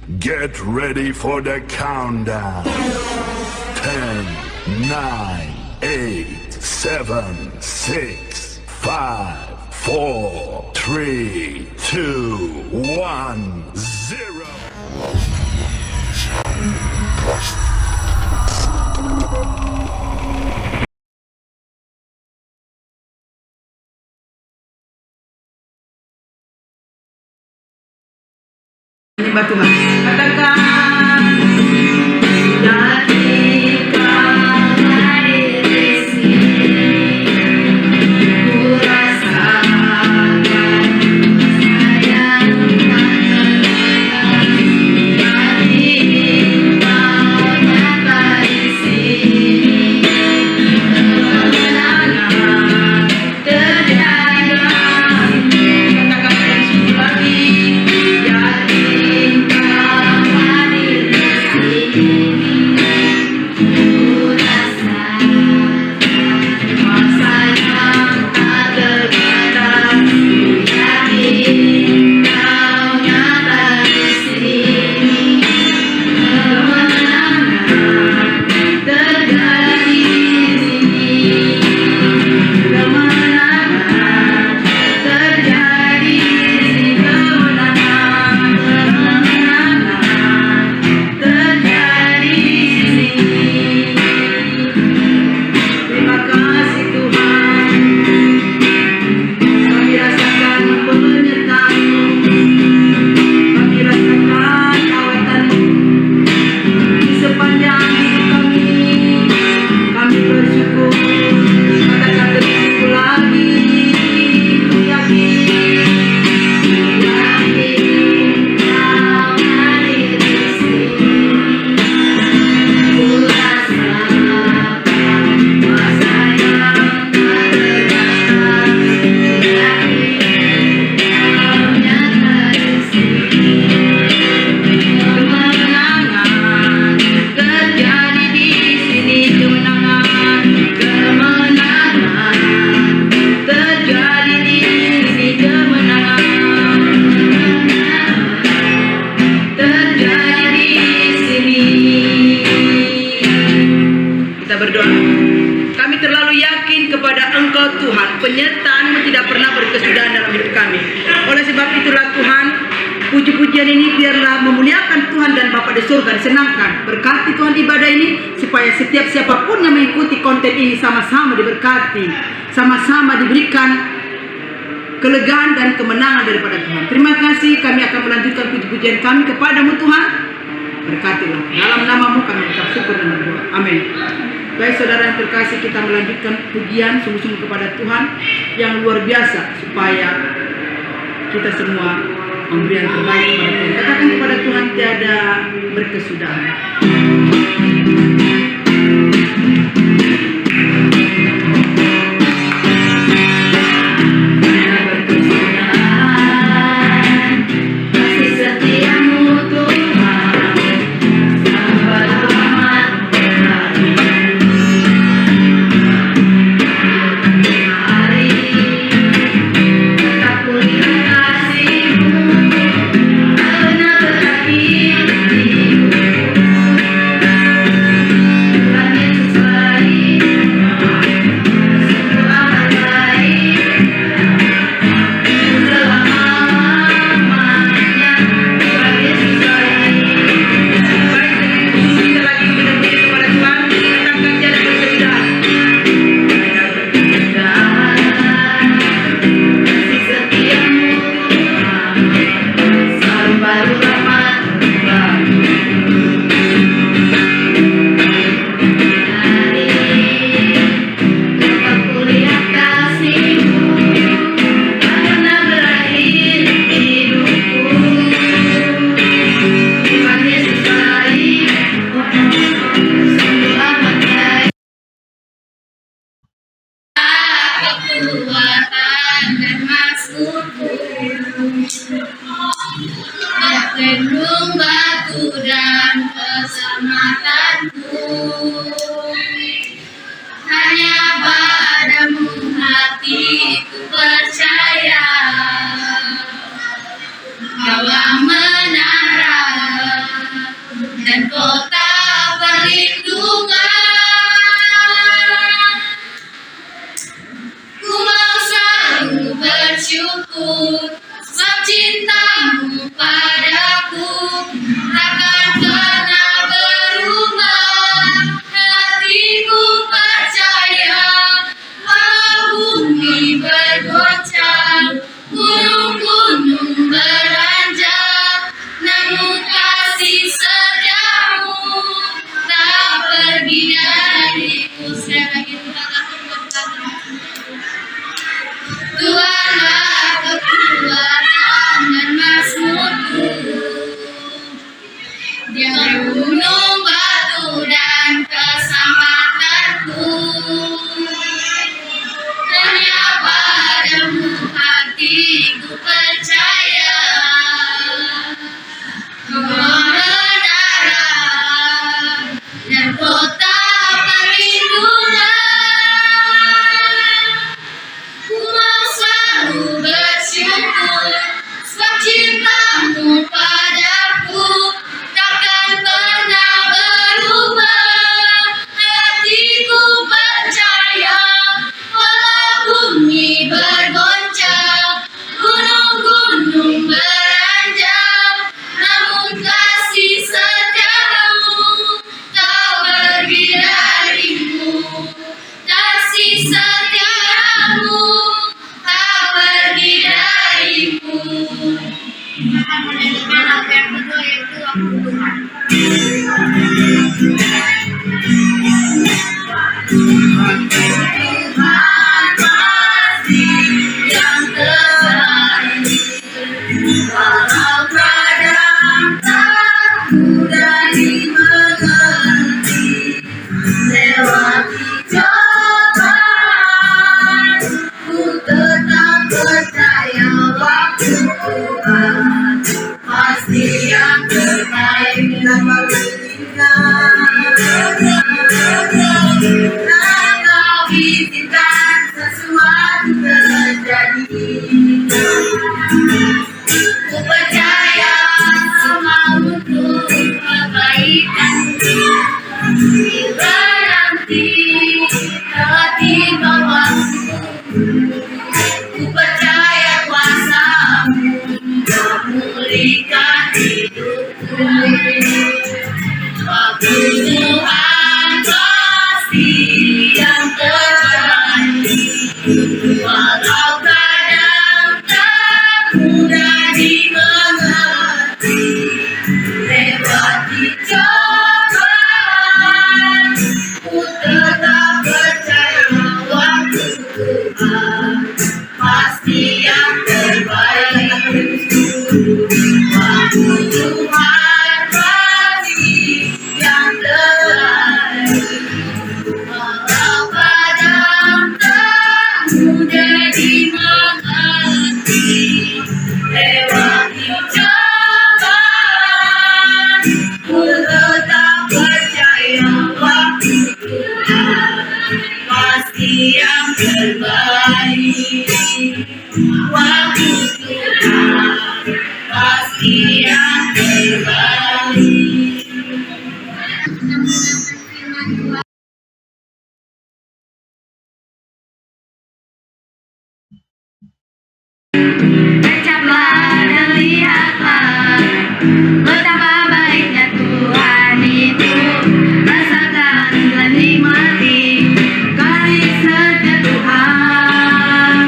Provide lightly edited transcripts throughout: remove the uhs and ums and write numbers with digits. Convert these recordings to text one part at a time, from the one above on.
Get ready for the countdown. 10, 9, 8, 7, 6, 5, 4, 3, 2, 1, 0. Menyembah Tuhan. Katakan, jadi kau hadir di sini, ku rasakan sayang jadi kau nyata di sini, kemenangan terjadi. Katakan sekali lagi, jadi penyertaan-Mu tidak pernah berkesudahan dalam hidup kami. Oleh sebab itulah Tuhan, puji-pujian ini biarlah memuliakan Tuhan dan Bapa di surga disenangkan. Berkati Tuhan ibadah ini supaya setiap siapapun yang mengikuti konten ini sama-sama diberkati, sama-sama diberikan kelegaan dan kemenangan daripada Tuhan. Terima kasih, kami akan melanjutkan puji-pujian kami kepadamu Tuhan. Berkatilah, dalam nama-Mu kami mengucap syukur dan berdoa. Amin. Baik saudara yang terkasih, kita melanjutkan pujian sungguh-sungguh kepada Tuhan yang luar biasa supaya kita semua memberi yang terbaik kepada Tuhan. Katakan kepada Tuhan, tiada berkesudahan. Cenderung batu dan keselamatanku, hanya padamu hatiku percaya, Kau menara gunung batu dan keselamatanku. Hanya padamu hatiku percaya. Kebenaran dan kota perlindungan. Ku mau selalu bersyukur sebab cintamu padaku takkan pernah berubah. Hatiku percaya walau bumi bergoncang, gunung-gunung beranjak, namun kasih setiamu tak pergi dariku. Kasih setiamu tak pergi dariku. Akan menentukan apa yang betul yaitu aku Tuhan. Tuhan pasti yang terbaik. Walau kadang tak mudah dimengerti, lewati cobaan, ku tetap percaya waktu Tuhan pasti yang terbaik. Dan kau izinkan sesuatu terjadi, ku percaya semua untuk kebaikan. Bila nanti tertimpa waktu, ku percaya kuasa-Mu memulihkan hidupku. Waktu Tuhan pasti yang terbaik. Walau kadang tak mudah dimengerti, lewati cobaan, ku tetap percaya waktu Tuhan pasti yang terbaik. Waktu Tuhan pasti yang terbaik. Walau kadang tak mudah dimengerti, lewati cobaan, ku tetap percaya waktu Tuhan pasti yang terbaik. Waktu Tuhan pasti yang terbaik. Ucaplah dan lihatlah betapa baiknya Tuhan itu. Rasakan dan nikmati kasih setia Tuhan.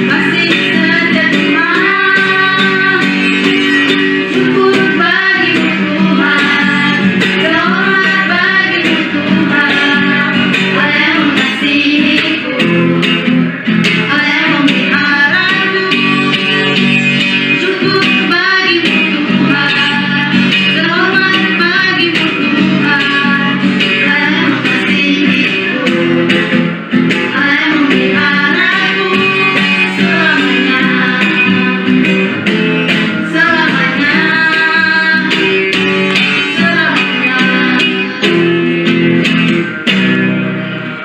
Kasih setia Tuhan. Syukur bagimu Tuhan. Selamat bagimu Tuhan. Oleh yang mengasihiku, oleh yang memeliharaku. Syukur bagimu Tuhan. Selamat bagimu Tuhan. Oleh yang mengasihiku, oleh yang memeliharaku selamanya. Selamanya. Selamanya.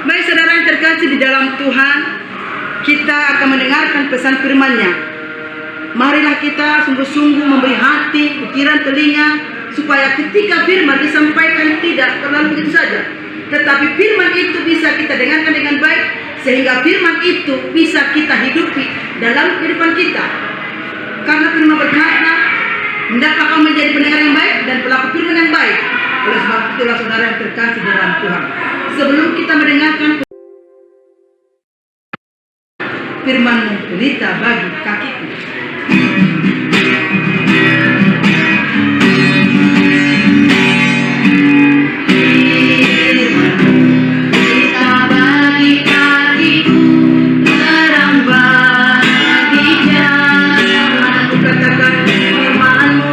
Baik saudara yang terkasih di dalam Tuhan, kita akan mendengarkan pesan firman-Nya. Marilah kita sungguh-sungguh memberi hati, pikiran, telinga, supaya ketika firman disampaikan tidak terlalu begitu saja, tetapi firman itu bisa kita dengarkan dengan baik, sehingga firman itu bisa kita hidupi dalam kehidupan kita. Karena firman berkata, hendaklah kau menjadi pendengar yang baik dan pelaku firman yang baik. Oleh sebab itulah saudara yang terkasih di dalam Tuhan, sebelum kita mendengarkan firman-Mu, pelita bagi kakiku. Kita bagi kakiku, terang bagi jalan. Aku katakan firman-Mu,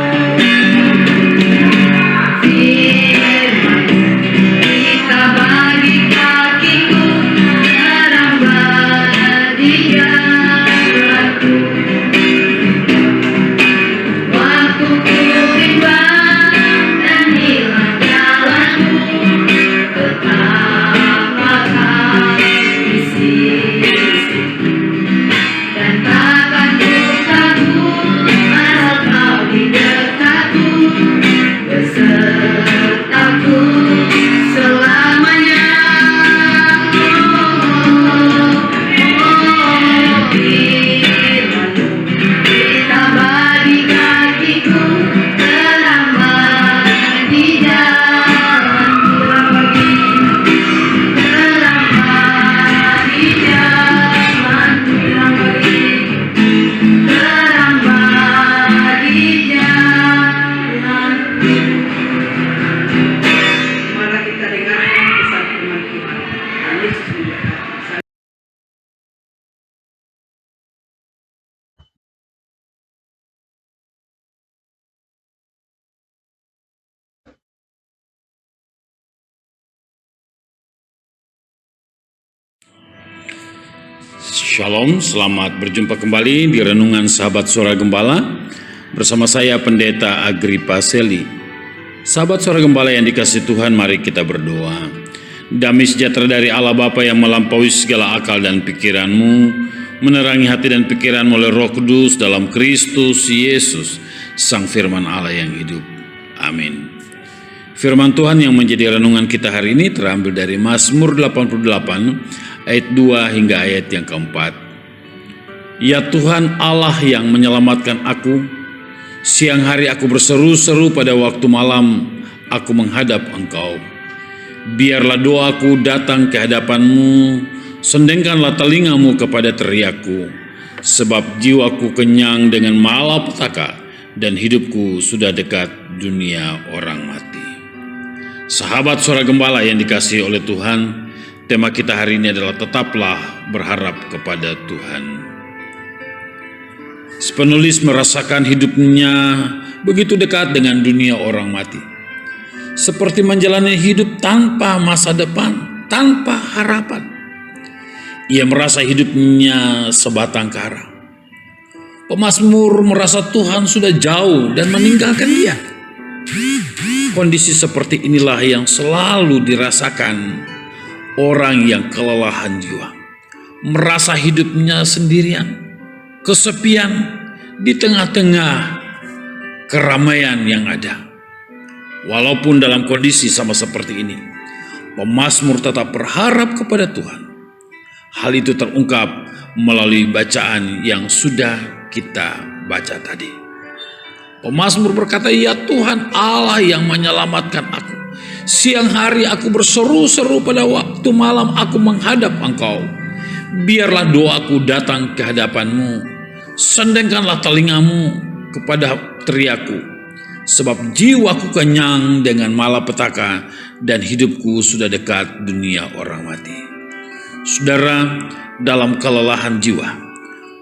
Shalom, selamat berjumpa kembali di Renungan Sahabat Suara Gembala bersama saya Pendeta Agripa Seli. Sahabat Suara Gembala yang dikasihi Tuhan, mari kita berdoa. Damai sejahtera dari Allah Bapa yang melampaui segala akal dan pikiranmu, menerangi hati dan pikiranmu oleh Roh Kudus dalam Kristus Yesus, Sang Firman Allah yang hidup. Amin. Firman Tuhan yang menjadi renungan kita hari ini terambil dari Mazmur 88 ayat 2 hingga ayat yang keempat. Ya Tuhan Allah yang menyelamatkan aku, siang hari aku berseru-seru, pada waktu malam aku menghadap Engkau. Biarlah doaku datang ke hadapan-Mu, sendengkanlah telingamu kepada teriakku, sebab jiwaku kenyang dengan malapetaka dan hidupku sudah dekat dunia orang mati. Sahabat Suara Gembala yang dikasihi oleh Tuhan, tema kita hari ini adalah tetaplah berharap kepada Tuhan. Penulis merasakan hidupnya begitu dekat dengan dunia orang mati. Seperti menjalani hidup tanpa masa depan, tanpa harapan. Ia merasa hidupnya sebatang kara. Pemazmur merasa Tuhan sudah jauh dan meninggalkan dia. Kondisi seperti inilah yang selalu dirasakan orang yang kelelahan jiwa, merasa hidupnya sendirian, kesepian di tengah-tengah keramaian yang ada. Walaupun dalam kondisi sama seperti ini, pemazmur tetap berharap kepada Tuhan. Hal itu terungkap melalui bacaan yang sudah kita baca tadi. Pemazmur berkata, ya Tuhan Allah yang menyelamatkan aku. Siang hari aku berseru-seru, pada waktu malam aku menghadap Engkau. Biarlah doaku datang ke hadapan-Mu, sendengkanlah telingamu kepada teriakku, sebab jiwaku kenyang dengan malapetaka dan hidupku sudah dekat dunia orang mati. Saudara, dalam kelelahan jiwa,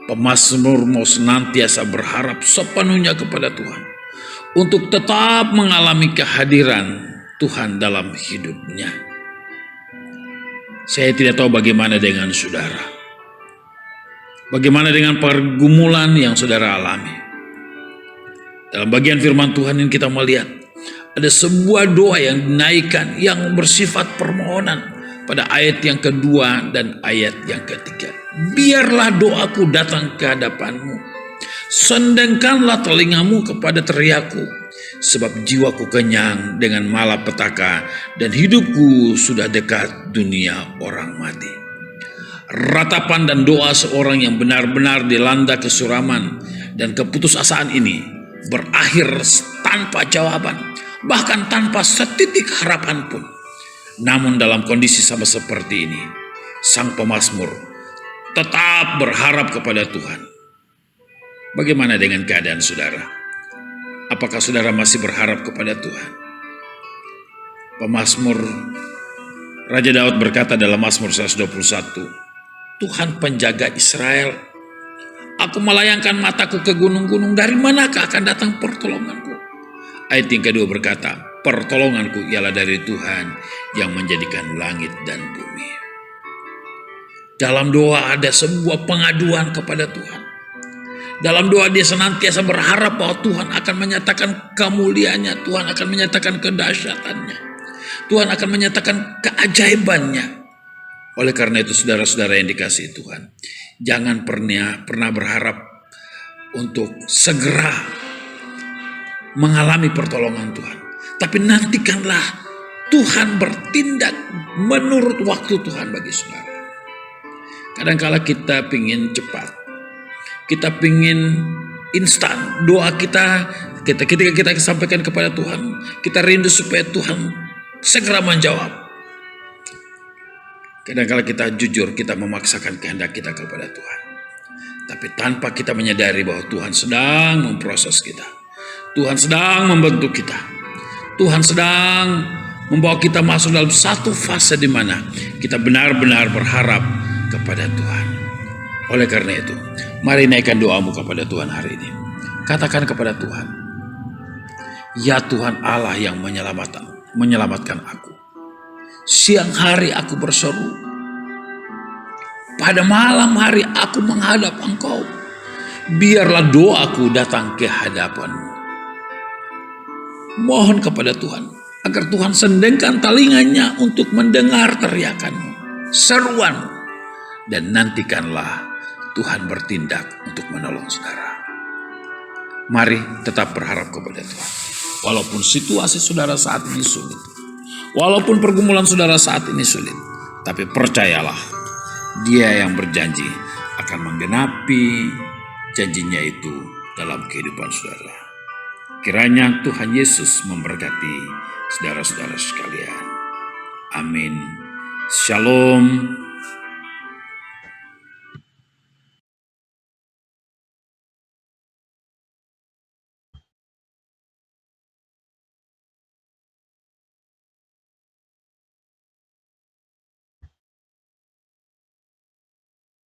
pemazmur mau senantiasa berharap sepenuhnya kepada Tuhan untuk tetap mengalami kehadiran Tuhan dalam hidupnya. Saya tidak tahu bagaimana dengan saudara. Bagaimana dengan pergumulan yang saudara alami. Dalam bagian firman Tuhan ini kita melihat ada sebuah doa yang dinaikkan yang bersifat permohonan pada ayat yang kedua dan ayat yang ketiga. Biarlah doaku datang ke hadapan-Mu, sendengkanlah telingamu kepada teriakku, sebab jiwaku kenyang dengan malapetaka dan hidupku sudah dekat dunia orang mati. Ratapan dan doa seorang yang benar-benar dilanda kesuraman dan keputusasaan ini berakhir tanpa jawaban, bahkan tanpa setitik harapan pun. Namun dalam kondisi sama seperti ini, sang pemazmur tetap berharap kepada Tuhan. Bagaimana dengan keadaan saudara? Apakah saudara masih berharap kepada Tuhan? Pemazmur Raja Daud berkata dalam Mazmur 121, Tuhan penjaga Israel, aku melayangkan mataku ke gunung-gunung, dari manakah akan datang pertolonganku? Ayat yang kedua berkata, pertolonganku ialah dari Tuhan yang menjadikan langit dan bumi. Dalam doa ada sebuah pengaduan kepada Tuhan. Dalam doa dia senantiasa berharap bahwa Tuhan akan menyatakan kemuliaannya, Tuhan akan menyatakan kedahsyatannya, Tuhan akan menyatakan keajaibannya. Oleh karena itu saudara-saudara yang dikasihi Tuhan, jangan pernah berharap untuk segera mengalami pertolongan Tuhan. Tapi nantikanlah Tuhan bertindak menurut waktu Tuhan bagi saudara. Kadang-kala kita pingin cepat, kita pingin instan. Doa kita ketika kita sampaikan kepada Tuhan, kita rindu supaya Tuhan segera menjawab. Kadang-kala kita jujur, kita memaksakan kehendak kita kepada Tuhan. Tapi tanpa kita menyadari bahwa Tuhan sedang memproses kita. Tuhan sedang membentuk kita. Tuhan sedang membawa kita masuk dalam satu fase di mana kita benar-benar berharap kepada Tuhan. Oleh karena itu, mari naikkan doamu kepada Tuhan hari ini. Katakan kepada Tuhan, ya Tuhan Allah yang menyelamatkan aku. Siang hari aku berseru, pada malam hari aku menghadap Engkau. Biarlah doaku datang ke hadapan-Mu. Mohon kepada Tuhan, agar Tuhan sendengkan telinganya untuk mendengar teriakan-Mu, seruan-Mu, dan nantikanlah Tuhan bertindak untuk menolong saudara. Mari tetap berharap kepada Tuhan. Walaupun situasi saudara saat ini sulit, walaupun pergumulan saudara saat ini sulit, tapi percayalah, Dia yang berjanji akan menggenapi janjinya itu dalam kehidupan saudara. Kiranya Tuhan Yesus memberkati saudara-saudara sekalian. Amin. Shalom.